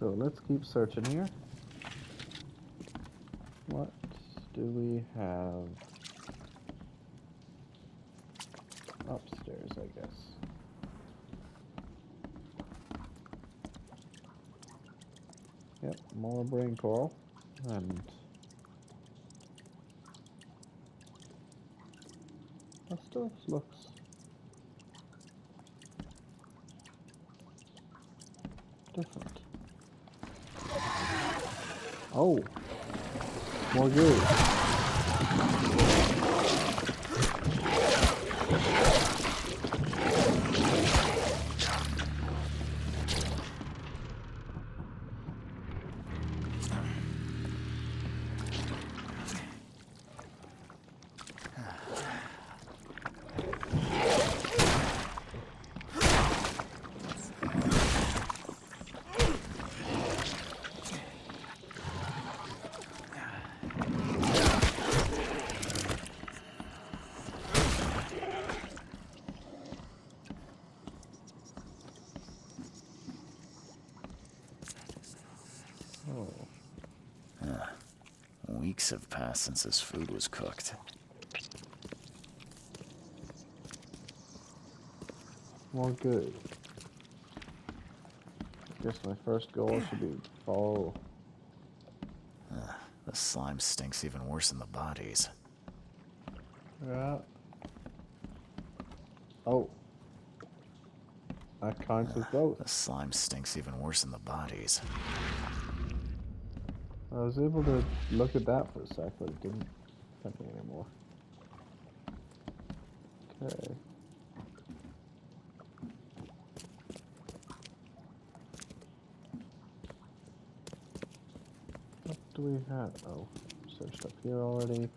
So let's keep searching here. What do we have upstairs, I guess? Yep, more brain coral. And that stuff looks different. Oh, more goo. Oh, Weeks have passed since this food was cooked. more goo. I guess my first goal should be follow. The slime stinks even worse than the bodies. Yeah. Oh, that counts as both. The slime stinks even worse than the bodies. I was able to look at that for a sec, but it didn't let me anymore. Okay. What do we have? Oh, searched up here already.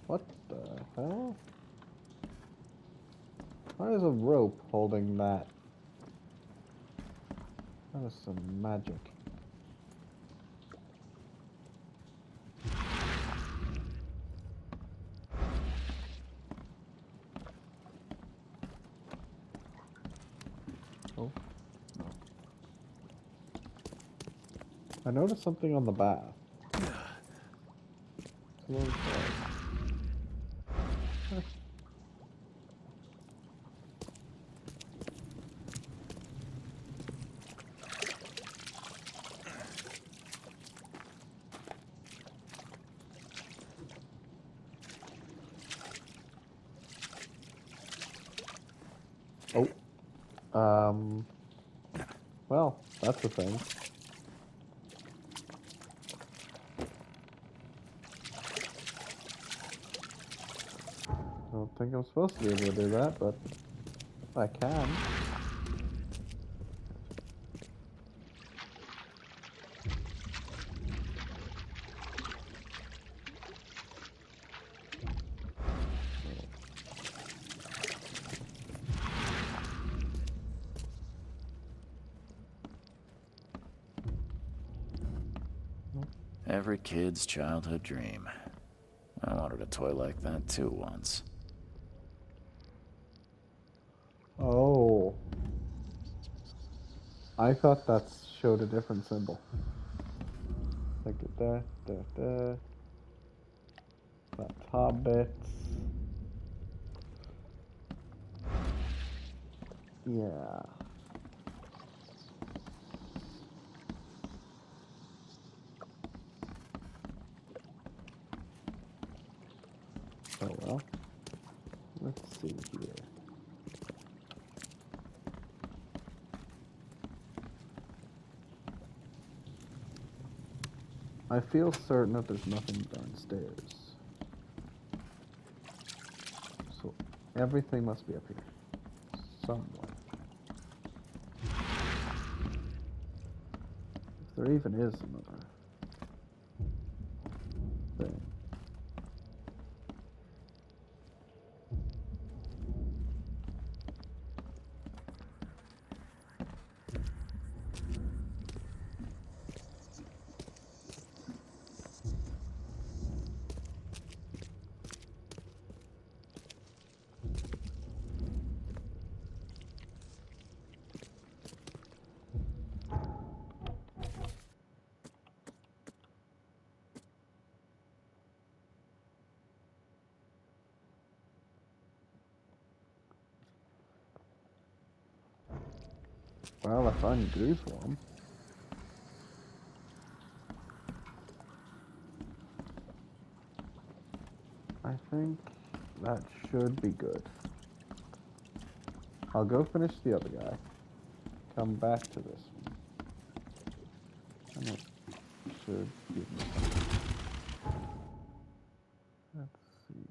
What the hell? Why is a rope holding that? That is some magic. Oh, no. I noticed something on the bath. It's a little sad. Oh, well, that's a thing. I don't think I'm supposed to be able to do that, but I can. Every kid's childhood dream. I wanted a toy like that too once. Oh, I thought that showed a different symbol. Like that top bit. Yeah. Oh well. Let's see here. I feel certain that there's nothing downstairs. So everything must be up here. Somewhere. If there even is another thing. Well, I found glue for him. I think that should be good. I'll go finish the other guy. Come back to this one. And it should give me something. Let's see.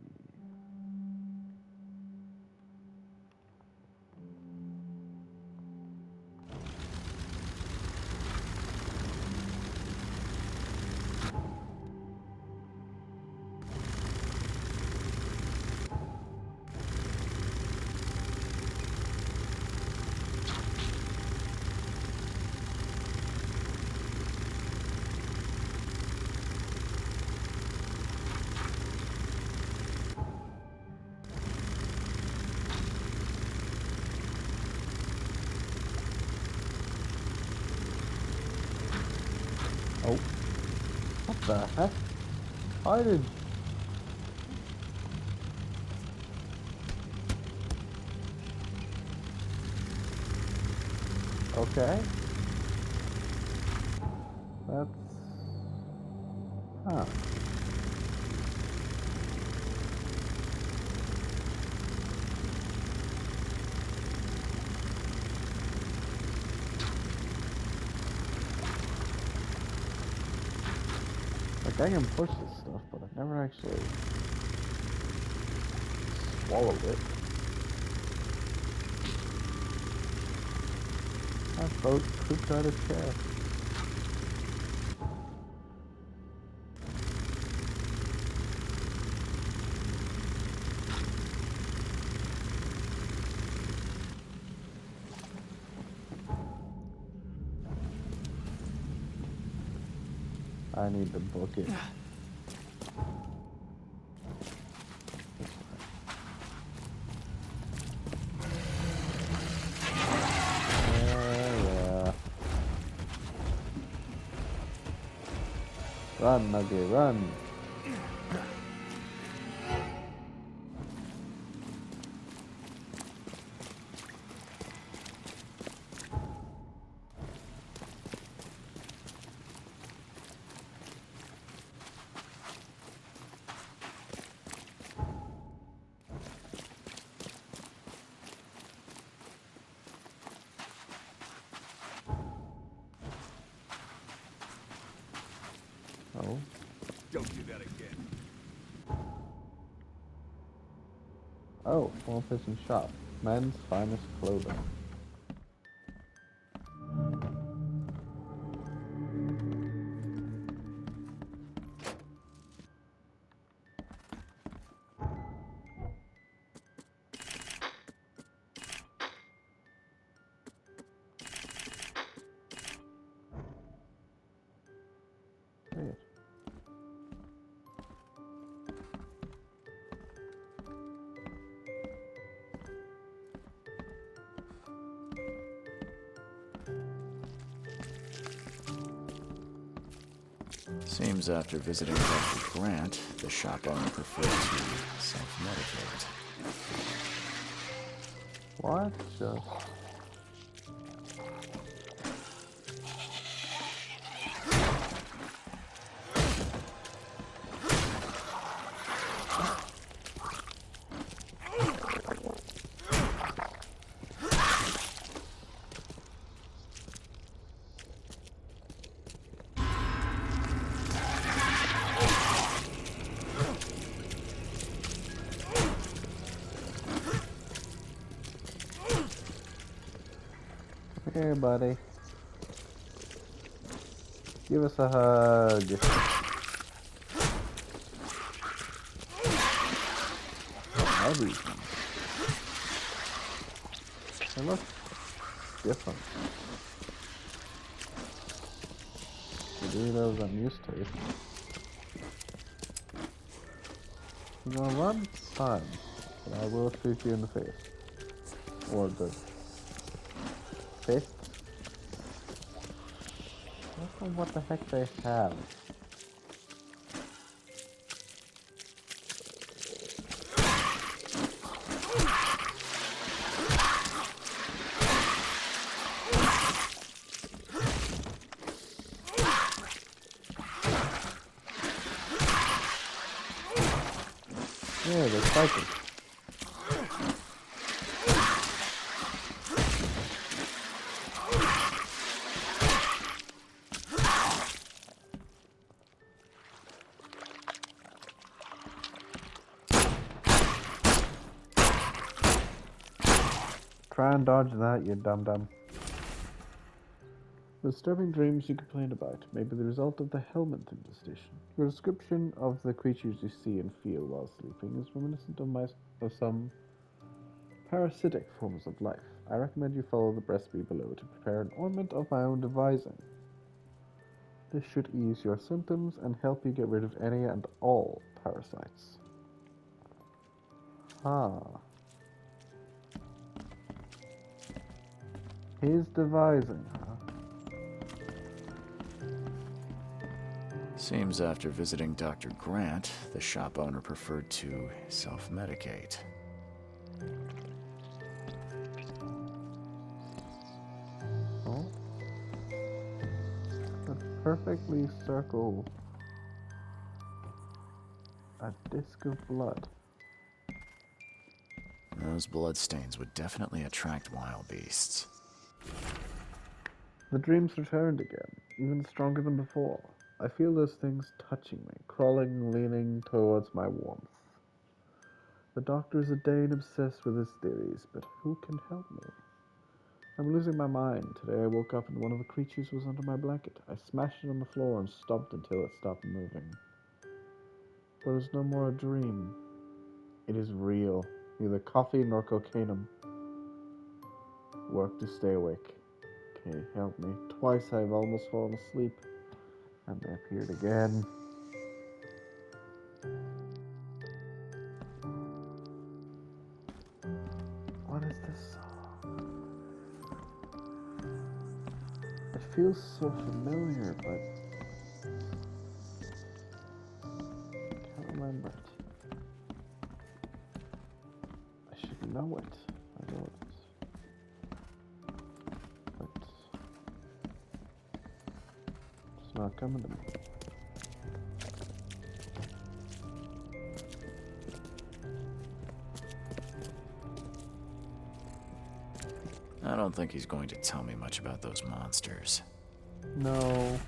Oh. What the heck? I did. Okay. That's. Huh. Like, I can push this stuff, but I've never actually swallowed it. That boat pooped out a chair. I need to book it. Yeah. Run, Nugget, run. Oh. Don't do that again. Oh, Small Fishing Shop. Men's finest clothing. Weird. Seems after visiting Dr. Grant, the shop owner preferred to self-medicate. What? Just. Here, buddy. Give us a hug. Heavy. They look different. Those I'm used to. You're gonna run? Fine. But I will shoot you in the face. Or the fist. I don't know what the heck they have. cycle. Try and dodge that, you dum-dum. The disturbing dreams you complain about may be the result of the helminth infestation. Your description of the creatures you see and feel while sleeping is reminiscent of some parasitic forms of life. I recommend you follow the recipe below to prepare an ointment of my own devising. This should ease your symptoms and help you get rid of any and all parasites. Ah. His devising, huh? Seems after visiting Dr. Grant, the shop owner preferred to self-medicate. Oh. A perfectly circle. A disc of blood. Those bloodstains would definitely attract wild beasts. The dreams returned again, even stronger than before. I feel those things touching me, crawling, leaning towards my warmth. The doctor is a Dane obsessed with his theories, but who can help me? I'm losing my mind. Today I woke up and one of the creatures was under my blanket. I smashed it on the floor and stomped until it stopped moving. But it was no more a dream. It is real. Neither coffee nor cocaine. Work to stay awake. Okay, help me. Twice I've almost fallen asleep, and they appeared again. What is this song? It feels so familiar, but I can't remember it. I should know it. I don't. But it's not coming to me. I don't think he's going to tell me much about those monsters. No.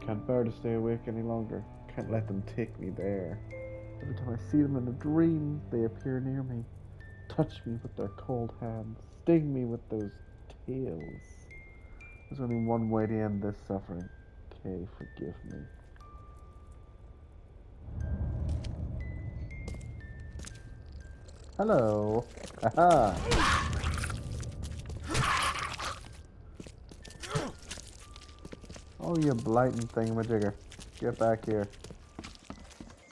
Can't bear to stay awake any longer. Can't let them take me there. Every time I see them in a dream, they appear near me, touch me with their cold hands, sting me with those tails. There's only one way to end this suffering. Okay, forgive me. Hello. Haha. Oh, you blighting thingamajigger. Get back here.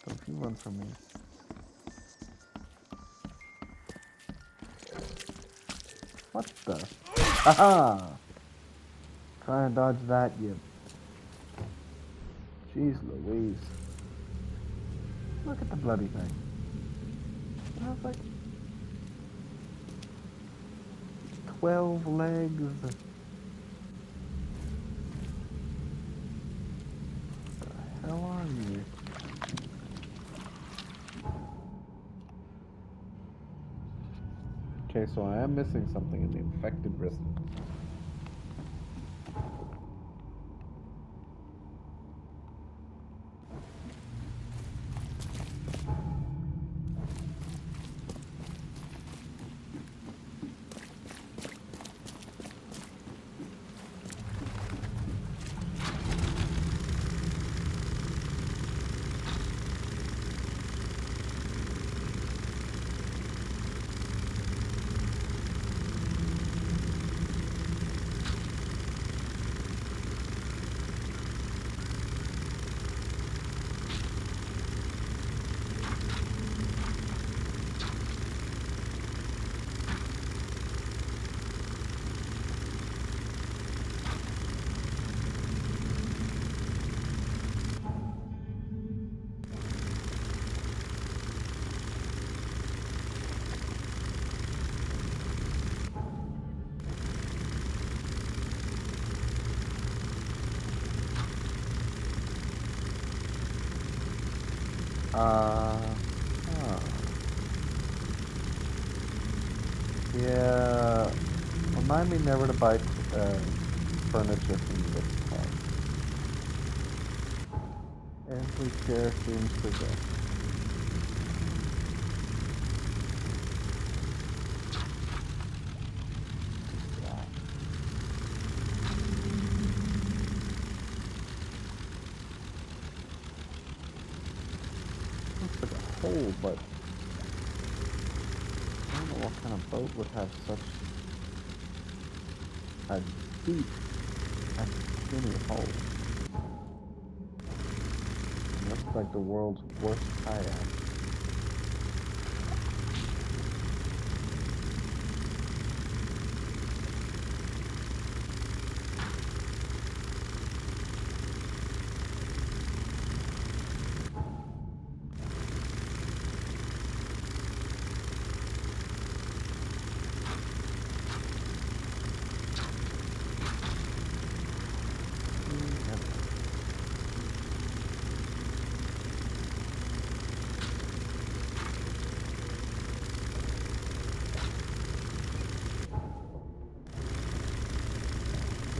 Don't you run from me. What the? Haha! Try and dodge that, you. Jeez Louise. Look at the bloody thing. It has like 12 legs. What the hell are you? Okay, so I am missing something in the infected resident. Huh. Yeah. Remind me never to buy furniture from this house. Every chair seems possessed. Looks like a hole, but I don't know what kind of boat would have such a deep and skinny hole. It looks like the world's worst kayak.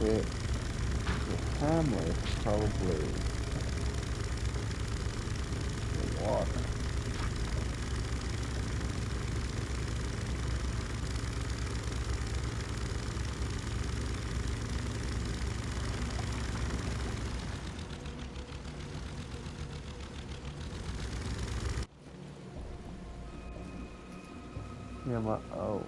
The family probably the water. Yeah, my nose.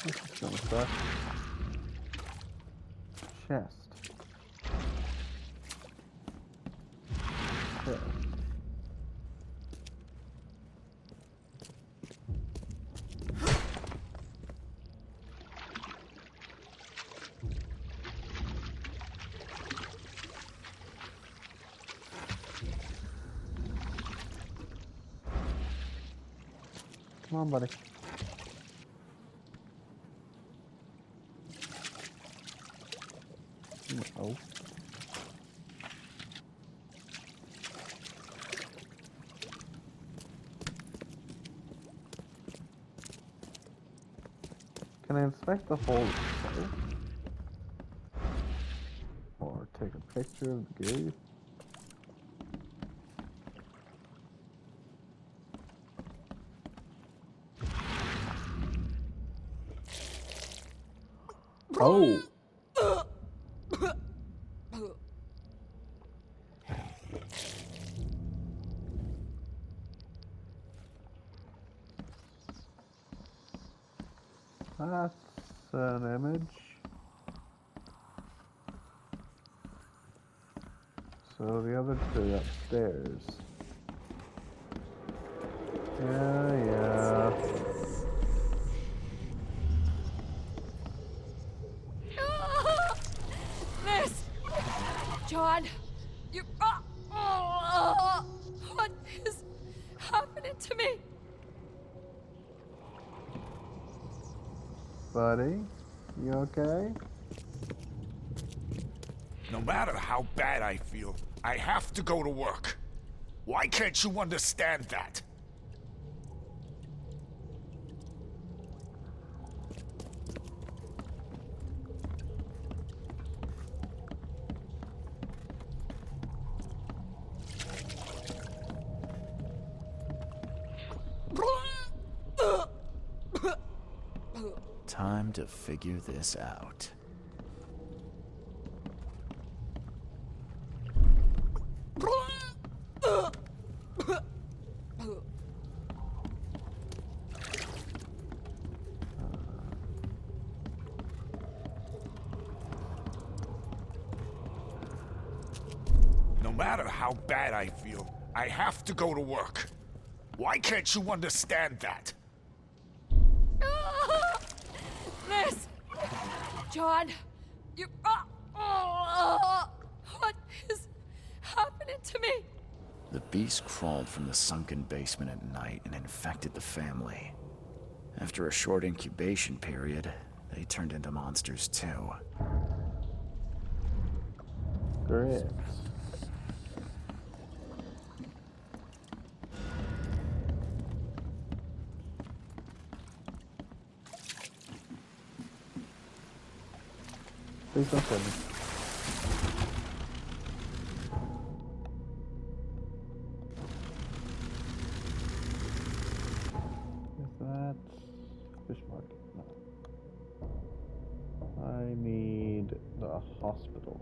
This is gonna suck. Chest. Chest. Come on, buddy. No. Can I inspect the hole itself? Or take a picture of the gate? Oh! That's an image. So the other two upstairs. Yeah. Liz! John! You... what is happening to me? Buddy, you okay? No matter how bad I feel, I have to go to work. Why can't you understand that? Time to figure this out. No matter how bad I feel, I have to go to work. Why can't you understand that? Liz! John! You... what is happening to me? The beast crawled from the sunken basement at night and infected the family. After a short incubation period, they turned into monsters too. Great. Please don't kill me. Is that fish market? No. I need the hospital.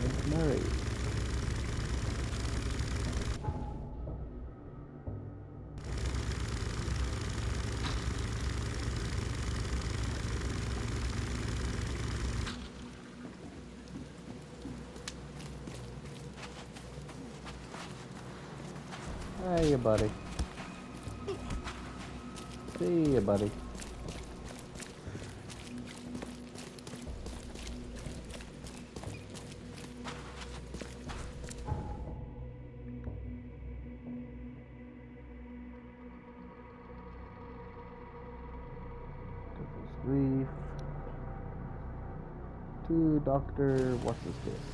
St. Mary. Hey, buddy. See ya, buddy. Devil's Reef. To Dr. What's his face?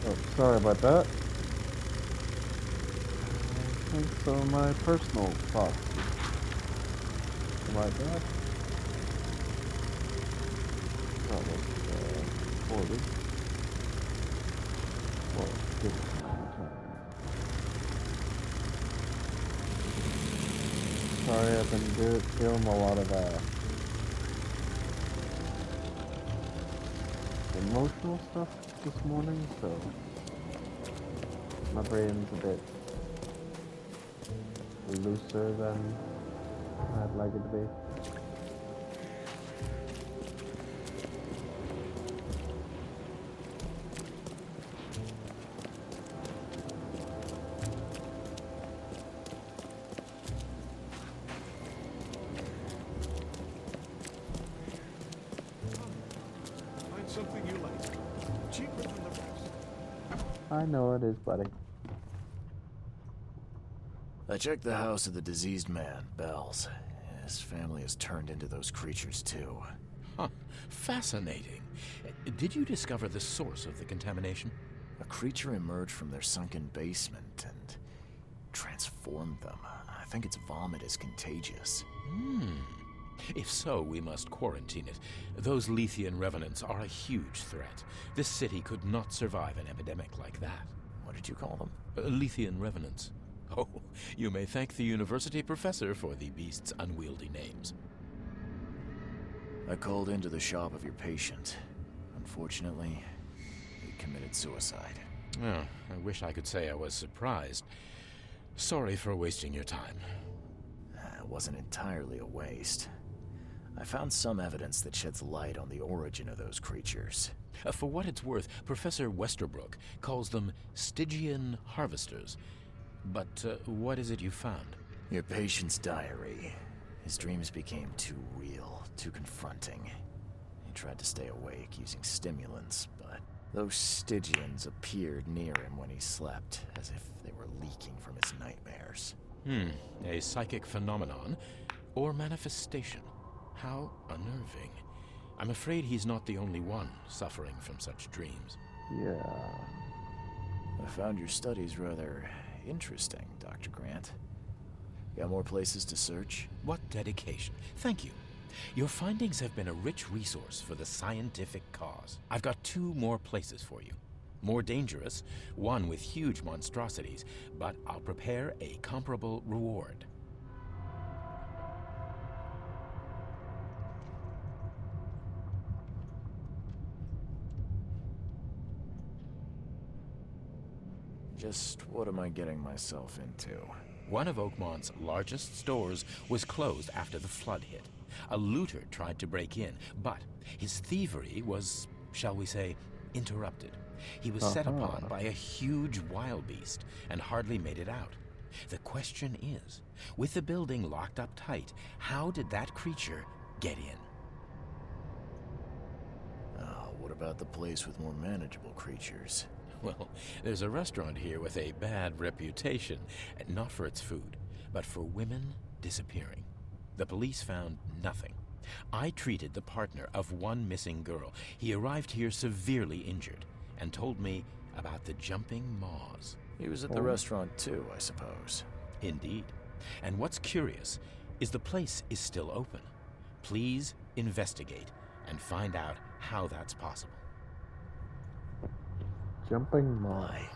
Oh, sorry about that. I think some of my personal thoughts. Like that. That was recorded. Well, give it some time. Sorry, I've been doing a lot of emotional stuff this morning, so my brain's a bit looser than I'd like it to be. Find something you like. Cheaper than the rest. I know it is, buddy. I checked the house of the diseased man, Bells. His family has turned into those creatures too. Huh. Fascinating. Did you discover the source of the contamination? A creature emerged from their sunken basement and transformed them. I think its vomit is contagious. If so, we must quarantine it. Those Lethian revenants are a huge threat. This city could not survive an epidemic like that. What did you call them? Lethian revenants. Oh, you may thank the university professor for the beast's unwieldy names. I called into the shop of your patient. Unfortunately, he committed suicide. Oh, I wish I could say I was surprised. Sorry for wasting your time. It wasn't entirely a waste. I found some evidence that sheds light on the origin of those creatures. For what it's worth, Professor Westerbrook calls them Stygian harvesters. But what is it you found? Your patient's diary. His dreams became too real, too confronting. He tried to stay awake using stimulants, but those Stygians appeared near him when he slept, as if they were leaking from his nightmares. A psychic phenomenon or manifestation. How unnerving. I'm afraid he's not the only one suffering from such dreams. Yeah. I found your studies rather interesting, Dr. Grant. Got more places to search? What dedication. Thank you. Your findings have been a rich resource for the scientific cause. I've got 2 more places for you. More dangerous, one with huge monstrosities, but I'll prepare a comparable reward. Just what am I getting myself into? One of Oakmont's largest stores was closed after the flood hit. A looter tried to break in, but his thievery was, shall we say, interrupted. He was set Uh-huh. upon by a huge wild beast and hardly made it out. The question is, with the building locked up tight, how did that creature get in? What about the place with more manageable creatures? Well, there's a restaurant here with a bad reputation, not for its food, but for women disappearing. The police found nothing. I treated the partner of one missing girl. He arrived here severely injured and told me about the jumping maws. He was at the restaurant too, I suppose. Indeed. And what's curious is the place is still open. Please investigate and find out how that's possible. Jumping moss. Why?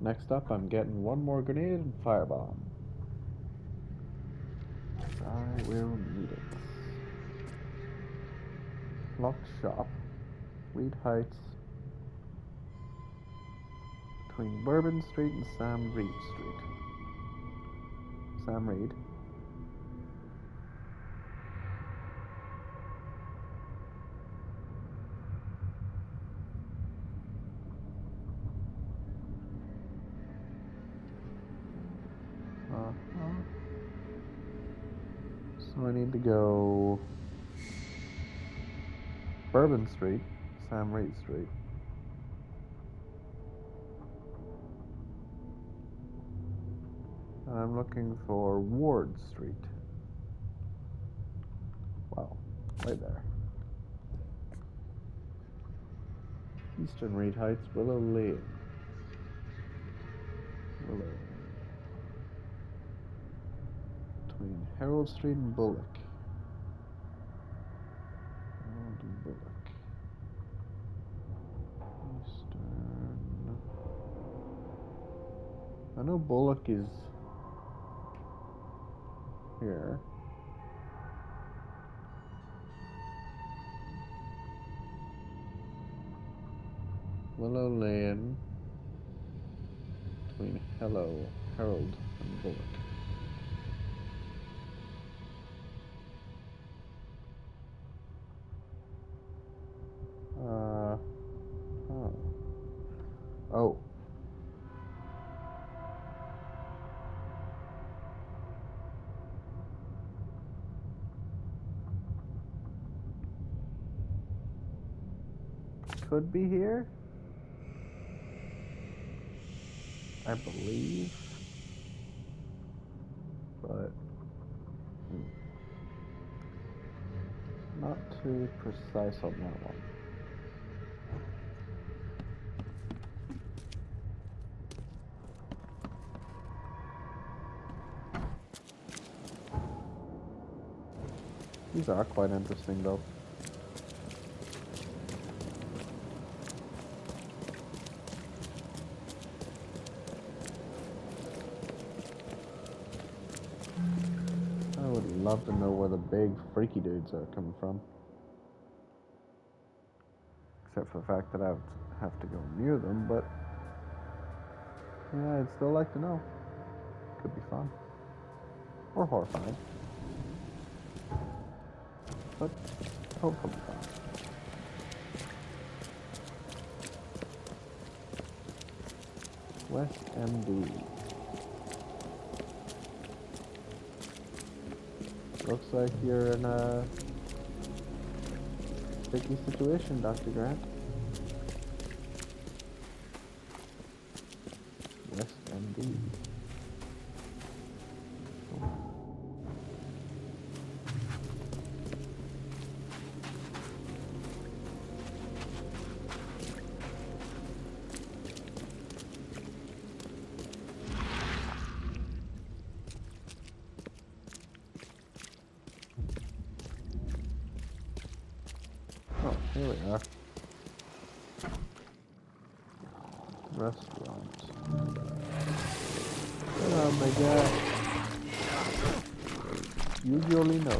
Next up, I'm getting one more grenade and firebomb. I will need it. Locked shop. Reed Heights. Between Bourbon Street and Sam Reed Street. Sam Reed. So I need to go Bourbon Street, Sam Reed Street. And I'm looking for Ward Street. Wow, right there. Eastern Reed Heights, Willow Lane. Willow. Between Harold Street and Bullock. Harold and Bullock. Eastern. I know Bullock is here. Willow Lane. Between Harold and Bullock. Oh. Could be here, I believe, but not too precise on that one. These are quite interesting though. I would love to know where the big freaky dudes are coming from. Except for the fact that I would have to go near them, but yeah, I'd still like to know. Could be fun. Or horrifying. But hopefully fun. West MD. Looks like you're in a sticky situation, Dr. Grant. West MD. Oh, here we are. Restaurant. Oh my god. Usually no.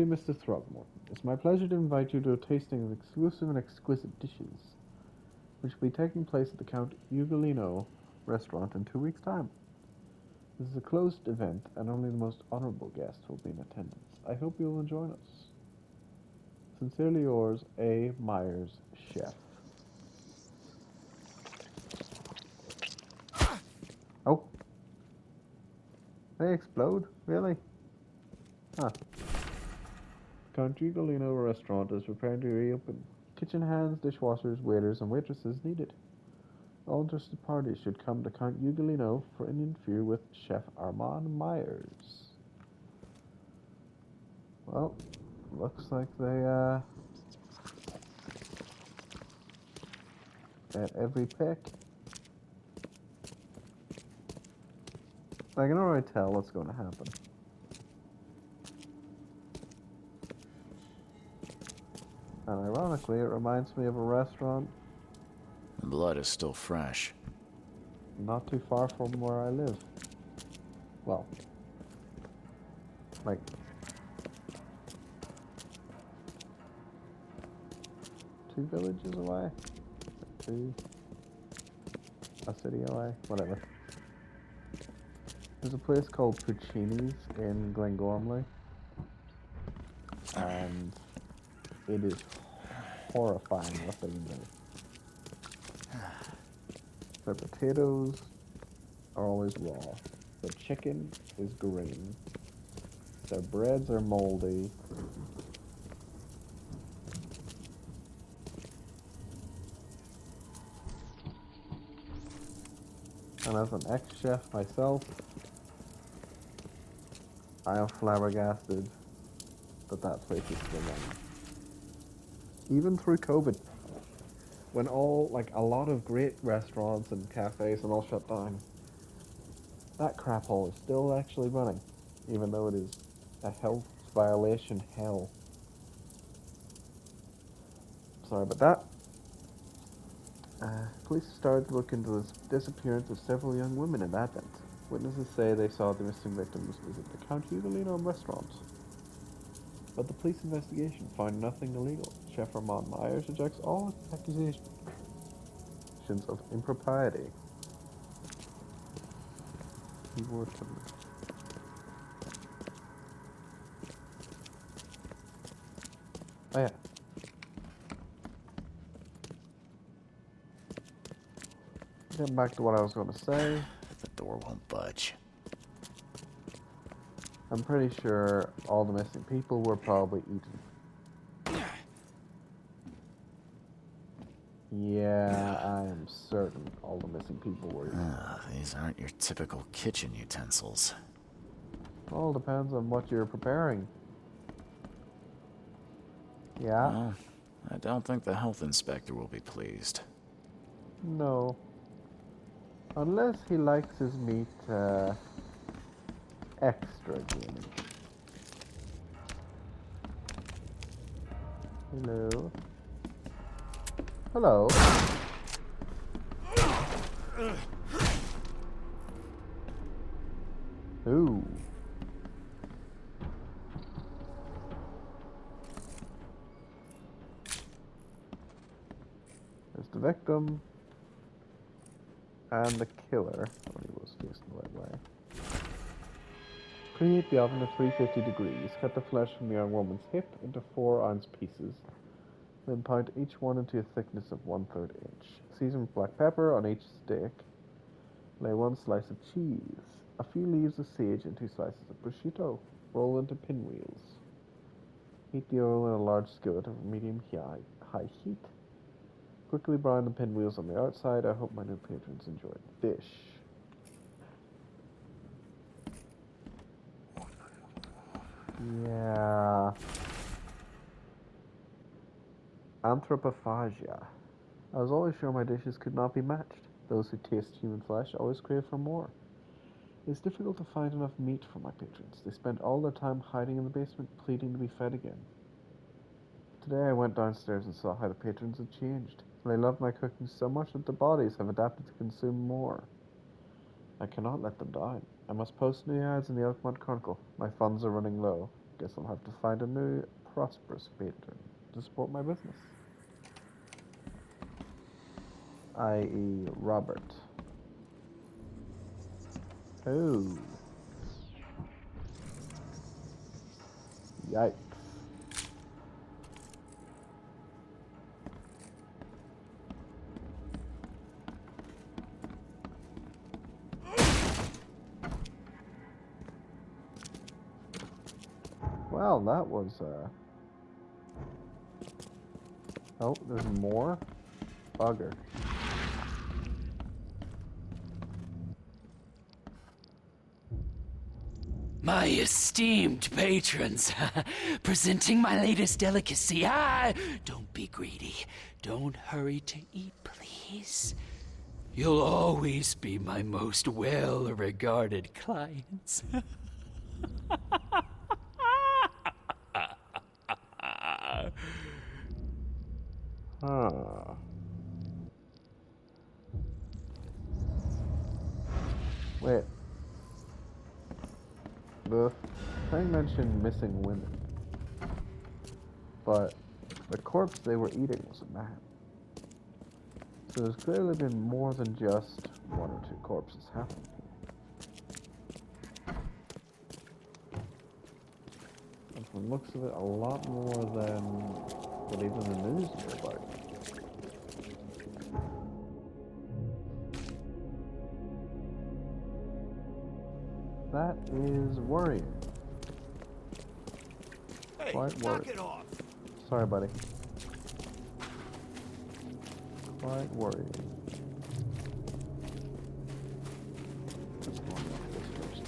dear Mr. Throgmorton, it's my pleasure to invite you to a tasting of exclusive and exquisite dishes, which will be taking place at the Count Ugolino restaurant in 2 weeks' time. This is a closed event, and only the most honorable guests will be in attendance. I hope you will join us. Sincerely yours, A. Myers, Chef. Oh. They explode? Really? Huh. Count Ugolino restaurant is preparing to reopen. Kitchen hands, dishwashers, waiters, and waitresses needed. All interested parties should come to Count Ugolino for an interview with Chef Armand Myers. Well, looks like they, at every pick. I can already tell what's going to happen. And ironically, it reminds me of a restaurant The blood is still fresh. not too far from where I live. Well, like 2 villages away? A city away? Whatever. There's a place called Puccini's in Glengormley, and it is horrifying what they do. Their potatoes are always raw. Their chicken is green. Their breads are moldy. And as an ex-chef myself, I am flabbergasted that that place is still running. Even through COVID, when a lot of great restaurants and cafes and all shut down, that crap hole is still actually running, even though it is a health violation hell. Sorry about that. Police started to look into the disappearance of several young women in Advent. Witnesses say they saw the missing victims visit the Count Ugolino restaurant. But the police investigation found nothing illegal. Chef Armand Myers rejects all accusations of impropriety. He would. Oh yeah. Getting back to what I was going to say. The door won't budge. I'm pretty sure all the missing people were probably eaten. Yeah, I am certain all the missing people were eaten. These aren't your typical kitchen utensils. All depends on what you're preparing. Yeah? Well, I don't think the health inspector will be pleased. No. Unless he likes his meat, extra gamey. Hello? Hello? Ooh. There's the victim. And the killer. When he was facing the right way. Preheat the oven to 350 degrees. Cut the flesh from the young woman's hip into 4-ounce pieces. Then pound each one into a thickness of 1/3 inch. Season with black pepper on each steak. Lay 1 slice of cheese. A few leaves of sage and 2 slices of prosciutto. Roll into pinwheels. Heat the oil in a large skillet over medium-high heat. Quickly brown the pinwheels on the outside. I hope my new patrons enjoy the dish. Yeah. Anthropophagia. I was always sure my dishes could not be matched. Those who taste human flesh always crave for more. It's difficult to find enough meat for my patrons. They spend all their time hiding in the basement, pleading to be fed again. Today I went downstairs and saw how the patrons had changed. They love my cooking so much that their bodies have adapted to consume more. I cannot let them down. I must post new ads in the Oakmont Chronicle. My funds are running low. Guess I'll have to find a new prosperous patron to support my business. I.e. Robert. Oh. Yikes. Well, that was, oh, there's more? Bugger. My esteemed patrons, presenting my latest delicacy. Ah, don't be greedy. Don't hurry to eat, please. You'll always be my most well-regarded clients. Huh. Wait. The thing mentioned missing women. But the corpse they were eating was a man. So there's clearly been more than just one or two corpses happening here. And from the looks of it, a lot more than what even the news knew about. That is worrying. Hey, Quite knock worried. it off. Sorry, buddy. Quite worried. Let's go on this first.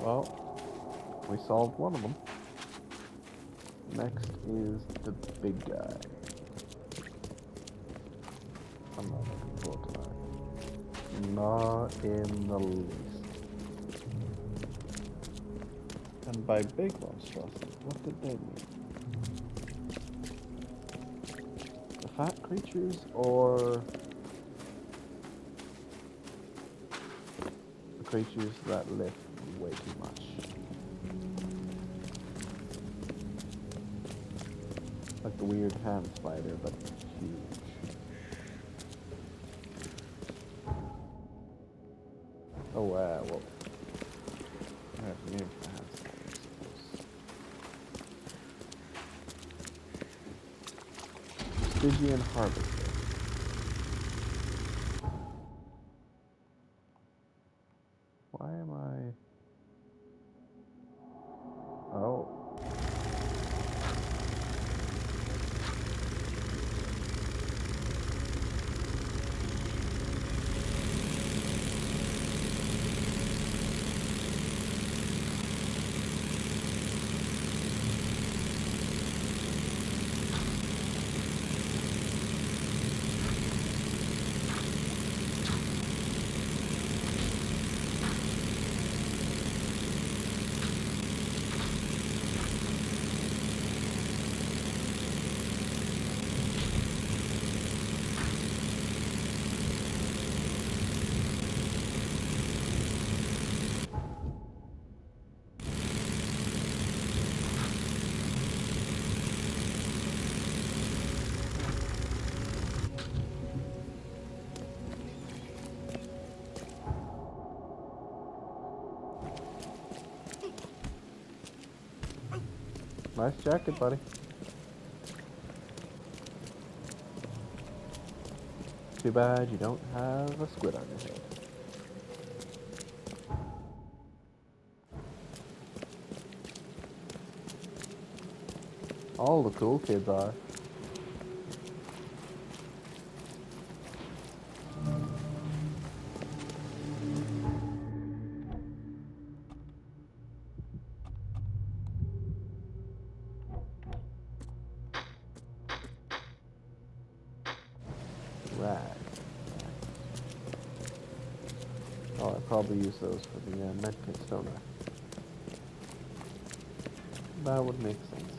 Well, we solved one of them. Next is the big guy. I'm not looking forward to that. Not in the least. And by big monstrosity, what did they mean? The fat creatures or the creatures that lift way too much? Like the weird hand spider, but huge. Oh, well, I have names for hand spiders, I suppose. Stygian Harvester. Why am I... Oh. Nice jacket, buddy. Too bad you don't have a squid on your head. All the cool kids are. Right. Oh, I probably use those for the medkits, don't I? That would make sense.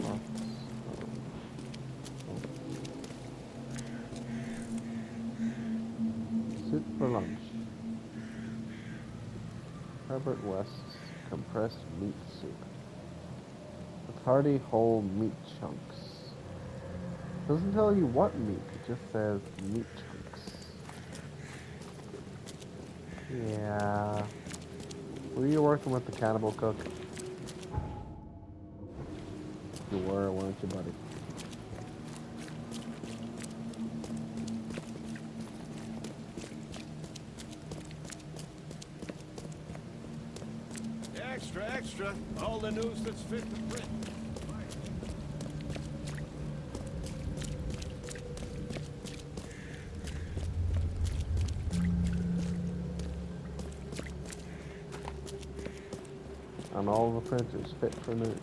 Lots soup for lunch. Herbert West's compressed meat soup. With hearty whole meat chunks. Doesn't tell you what meat, it just says meat chunks. Yeah. Were you working with the cannibal cook? You were, weren't you, buddy? Extra, extra. All the news that's fit to print. On all the printers fit for news.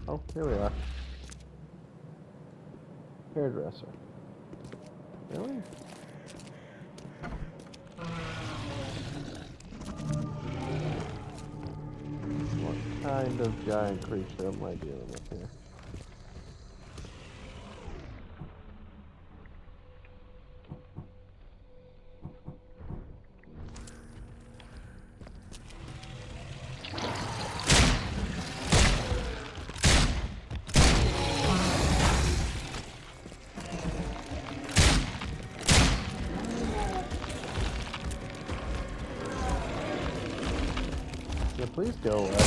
Oh, here we are. Hairdresser. Really? What kind of giant creature am I dealing with here? Yeah, please go away.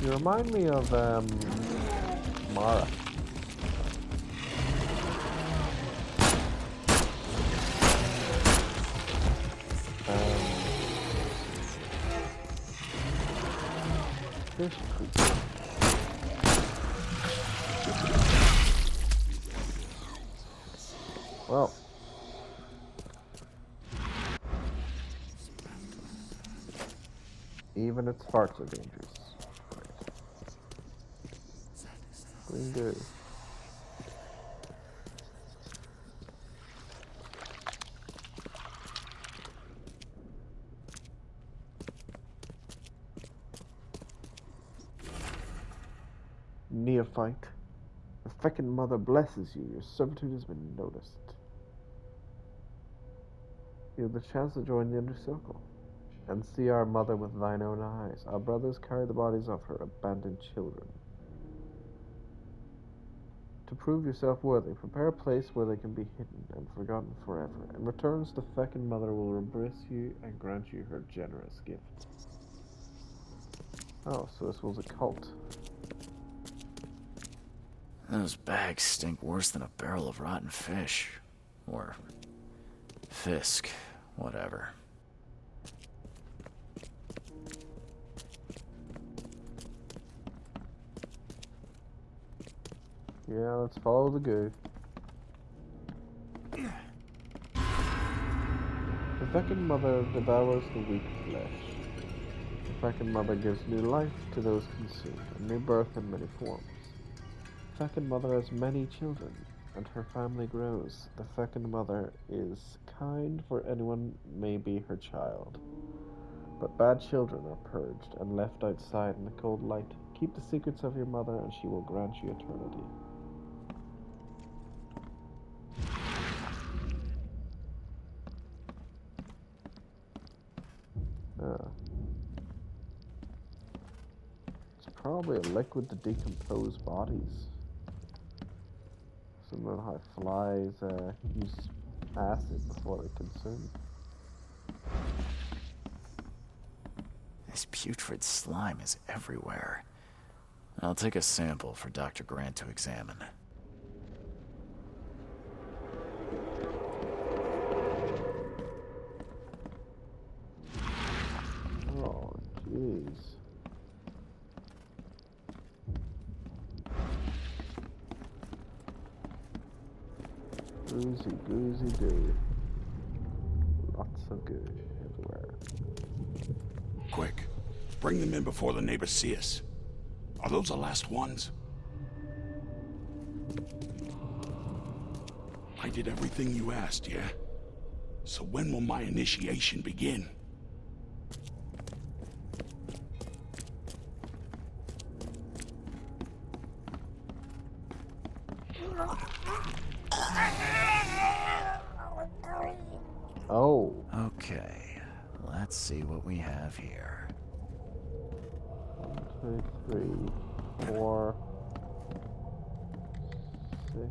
You remind me of, Mara. Fish creature. Well. Even its farts are dangerous. Green goo. Neophyte. The feckin' mother blesses you. Your servitude has been noticed. You have the chance to join the inner circle and see our mother with thine own eyes. Our brothers carry the bodies of her abandoned children. To prove yourself worthy, prepare a place where they can be hidden and forgotten forever. In return, the feckin' mother will embrace you and grant you her generous gift. Oh, so this was a cult. Those bags stink worse than a barrel of rotten fish. Or Fisk, whatever. Yeah, let's follow the goo. The feckin' mother devours the weak flesh. The feckin' mother gives new life to those consumed, a new birth in many forms. The feckin' mother has many children, and her family grows. The feckin' mother is kind, for anyone may be her child. But bad children are purged and left outside in the cold light. Keep the secrets of your mother, and she will grant you eternity. It's probably a liquid to decompose bodies. Similar to how flies use acid before they consume. This putrid slime is everywhere. I'll take a sample for Dr. Grant to examine. Goozy goo. Lots of goo everywhere. Quick, bring them in before the neighbors see us. Are those the last ones? I did everything you asked, yeah? So when will my initiation begin? Oh, Okay, let's see what we have here. 1, 2, 3, 4, 6.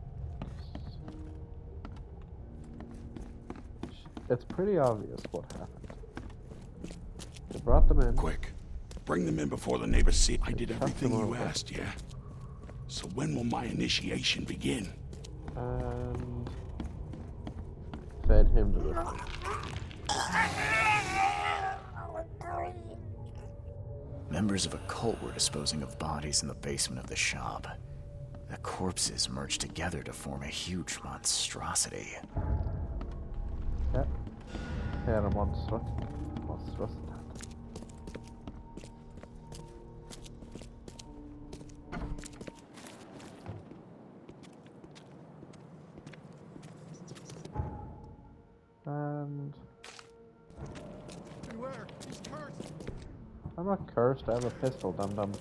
It's pretty obvious what happened. They brought them in. Quick, bring them in before the neighbors see. I did Chuck everything them you over. asked, yeah? So when will my initiation begin? And fed him to this thing. Members of a cult were disposing of bodies in the basement of the shop. The corpses merged together to form a huge monstrosity. Ja. Här är monstret. And Beware, he's cursed. I'm not cursed, I have a pistol, dum-dum.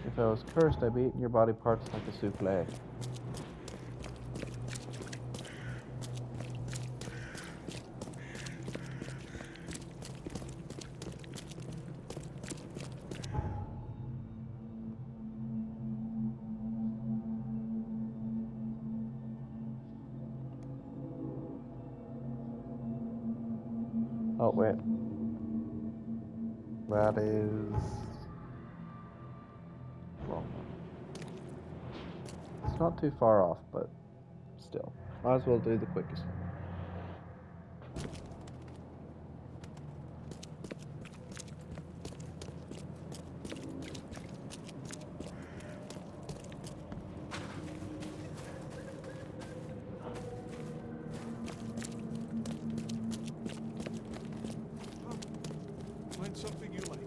If I was cursed, I'd be eating your body parts like a souffle. Oh, wait. That is... wrong one. It's not too far off, but still. Might as well do the quickest. Find something you like.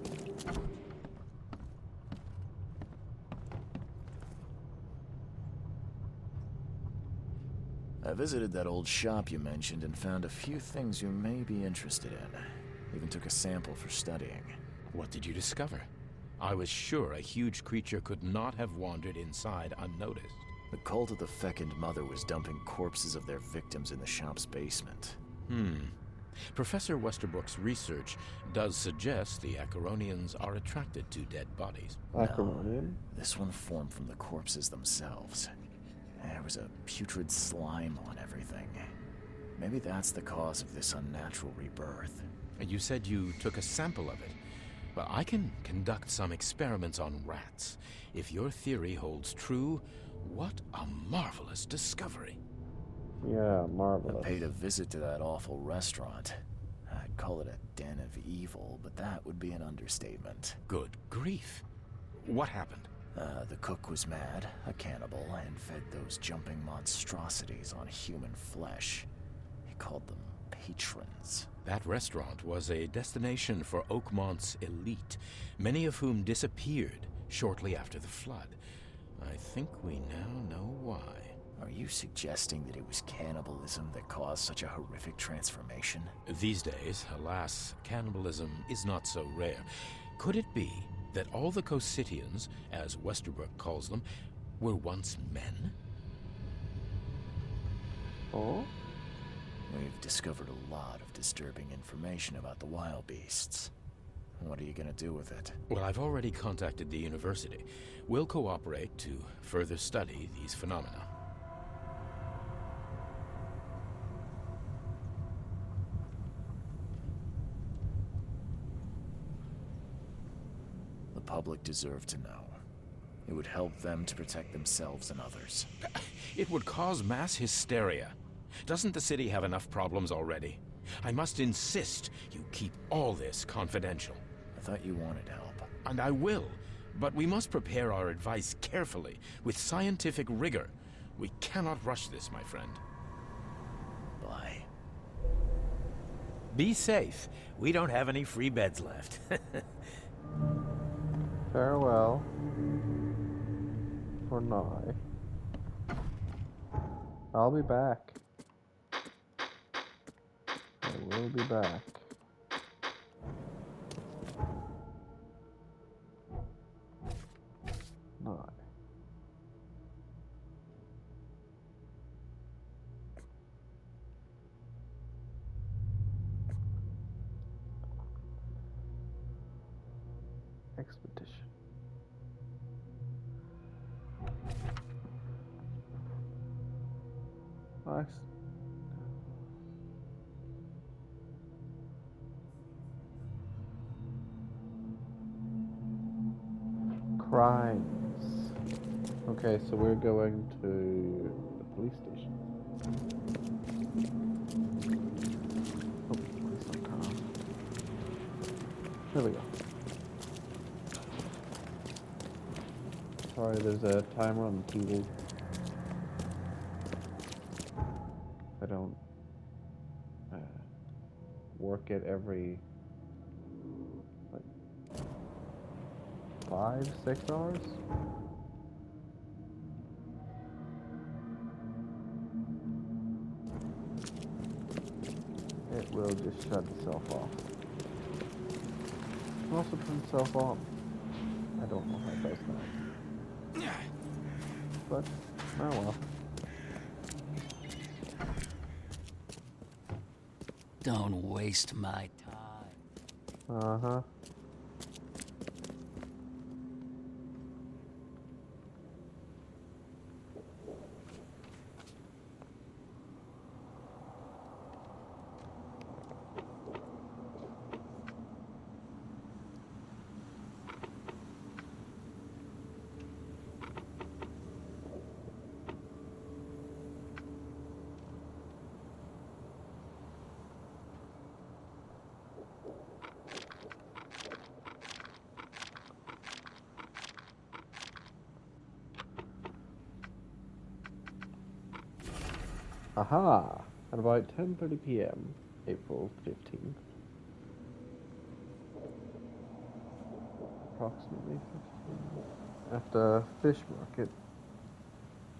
I visited that old shop you mentioned and found a few things you may be interested in. Even took a sample for studying. What did you discover? I was sure a huge creature could not have wandered inside unnoticed. The cult of the Fecund Mother was dumping corpses of their victims in the shop's basement. Professor Westerbrook's research does suggest the Acheronians are attracted to dead bodies. Acrimonium. This one formed from the corpses themselves. There was a putrid slime on everything. Maybe that's the cause of this unnatural rebirth. You said you took a sample of it. Well, I can conduct some experiments on rats. If your theory holds true, what a marvelous discovery. Yeah, I marvelous. paid a visit to that awful restaurant. I'd call it a den of evil, but that would be an understatement. Good grief. What happened? The cook was mad, a cannibal, and fed those jumping monstrosities on human flesh. He called them patrons. That restaurant was a destination for Oakmont's elite, many of whom disappeared shortly after the flood. I think we now know why. Are you suggesting that it was cannibalism that caused such a horrific transformation? These days, alas, cannibalism is not so rare. Could it be that all the Cossitians, as Westerbrook calls them, were once men? Oh? We've discovered a lot of disturbing information about the wild beasts. What are you gonna do with it? Well, I've already contacted the university. We'll cooperate to further study these phenomena. The public deserve to know. It would help them to protect themselves and others. It would cause mass hysteria. Doesn't the city have enough problems already? I must insist you keep all this confidential. I thought you wanted help. And I will, but we must prepare our advice carefully, with scientific rigor. We cannot rush this, my friend. Bye. Be safe. We don't have any free beds left. Farewell. For now. I'll be back. I will be back. No. Expedition. Nice. Crimes. Okay, so we're going to the police station. Oh, please don't turn off. There we go. Sorry, there's a timer on the TV. I don't work it every like 5-6 hours. It will just shut itself off. It can also turn itself on. I don't know how it does that. But, oh well. Don't waste my time. Uh-huh. Aha! At about 10:30 p.m., April 15th. Approximately 15. At the fish market,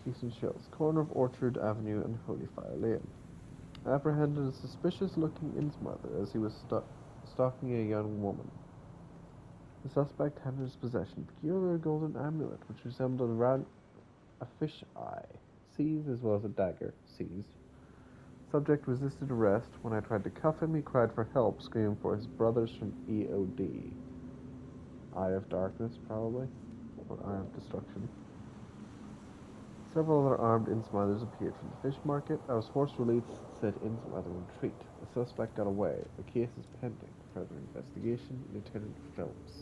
Eastern Shells, corner of Orchard Avenue and Holy Fire Lane. I apprehended a suspicious-looking Innsmouth as he was stalking a young woman. The suspect had in his possession a peculiar golden amulet which resembled a fish eye. Seized as well as a dagger. Seized. Subject resisted arrest. When I tried to cuff him, he cried for help, screaming for his brothers from EOD. Eye of Darkness, probably? Or Eye of Destruction. Several other armed Innsmouthers appeared from the fish market. I was forced to release said Innsmouther in retreat. The suspect got away. The case is pending. Further investigation, Lieutenant Phelps.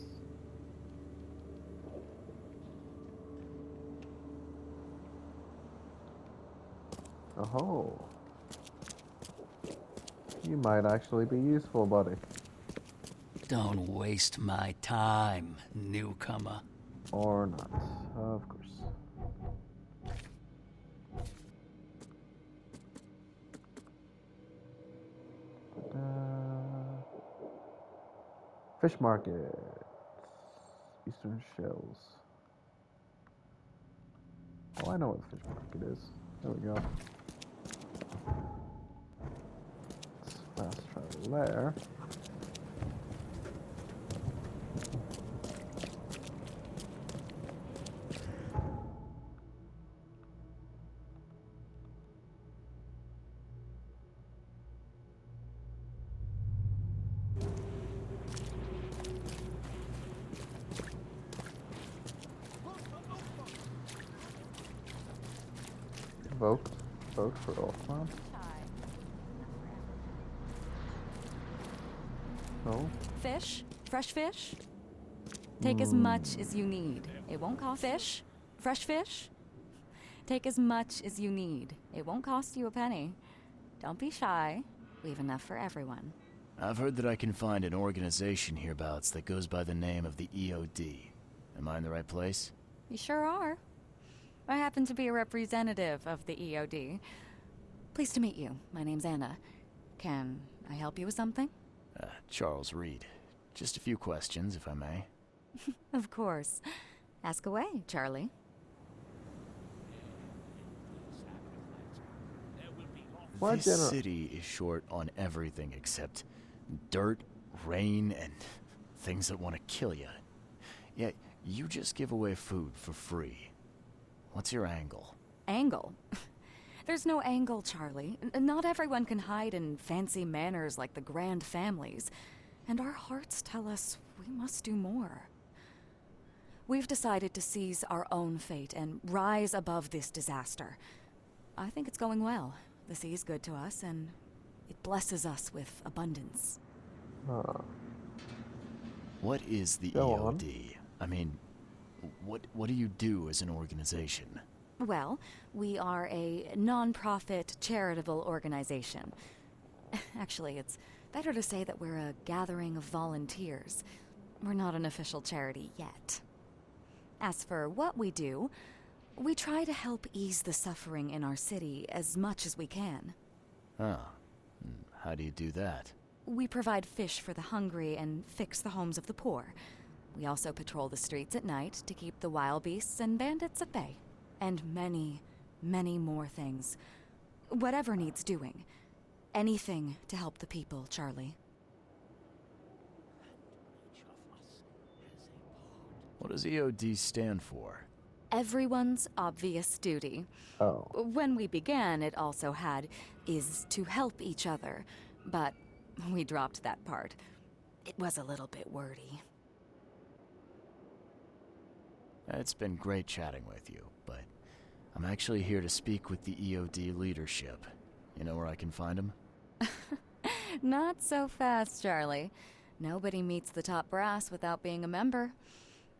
Oh. You might actually be useful, buddy. Don't waste my time, newcomer. Or not, of course. Fish market. Eastern Shells. Oh, I know what the fish market is. There we go. Let's fast travel there. Vote for Ultron. No. Fish? Fresh fish? Take as much as you need. It won't cost fish. Fresh fish? Take as much as you need. It won't cost you a penny. Don't be shy. We've enough for everyone. I've heard that I can find an organization hereabouts that goes by the name of the EOD. Am I in the right place? You sure are. I happen to be a representative of the EOD. Pleased to meet you. My name's Anna. Can I help you with something? Charles Reed. Just a few questions, if I may. Of course. Ask away, Charlie. Why This Jenna? city is short on everything except dirt, rain, and things that want to kill you. Yet, you just give away food for free. What's your angle? Angle? There's no angle, Charlie. Not everyone can hide in fancy manners like the grand families. And our hearts tell us we must do more. We've decided to seize our own fate and rise above this disaster. I think it's going well. The sea is good to us, and it blesses us with abundance. What is the Go on. EOD? I mean, what do you do as an organization? Well, we are a non-profit charitable organization. Actually, it's better to say that we're a gathering of volunteers. We're not an official charity yet. As for what we do, we try to help ease the suffering in our city as much as we can. Oh, how do you do that? We provide fish for the hungry and fix the homes of the poor. We also patrol the streets at night to keep the wild beasts and bandits at bay. And many, many more things. Whatever needs doing. Anything to help the people, Charlie. What does EOD stand for? Everyone's obvious duty. Oh. When we began, it also had is to help each other, but we dropped that part. It was a little bit wordy. It's been great chatting with you, but I'm actually here to speak with the EOD leadership. You know where I can find them? Not so fast, Charlie. Nobody meets the top brass without being a member.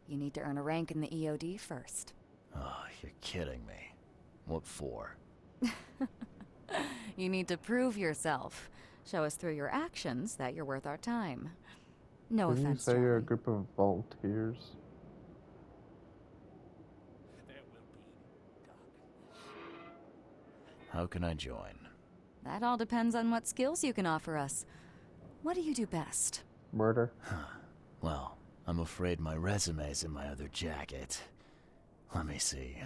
You need to earn a rank in the EOD first. Oh, you're kidding me. What for? You need to prove yourself. Show us through your actions that you're worth our time. No Didn't you offense, say you're a Charlie. group of volunteers? How can I join? That all depends on what skills you can offer us. What do you do best? Murder? Well, I'm afraid my resume's in my other jacket. Let me see.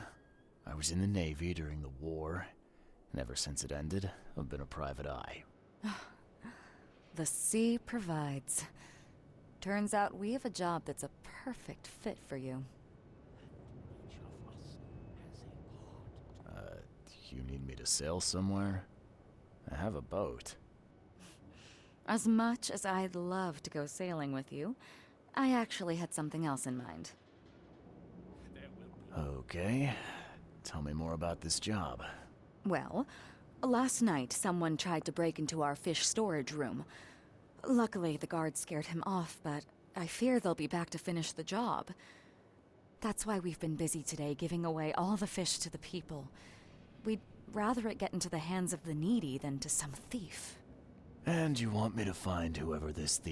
I was in the Navy during the war, and ever since it ended, I've been a private eye. The sea provides. Turns out we have a job that's a perfect fit for you. You need me to sail somewhere? I have a boat. As much as I'd love to go sailing with you, I actually had something else in mind. Okay. Tell me more about this job. Well, last night someone tried to break into our fish storage room. Luckily, the guards scared him off, but I fear they'll be back to finish the job. That's why we've been busy today giving away all the fish to the people. We'd rather it get into the hands of the needy than to some thief. And you want me to find whoever this thief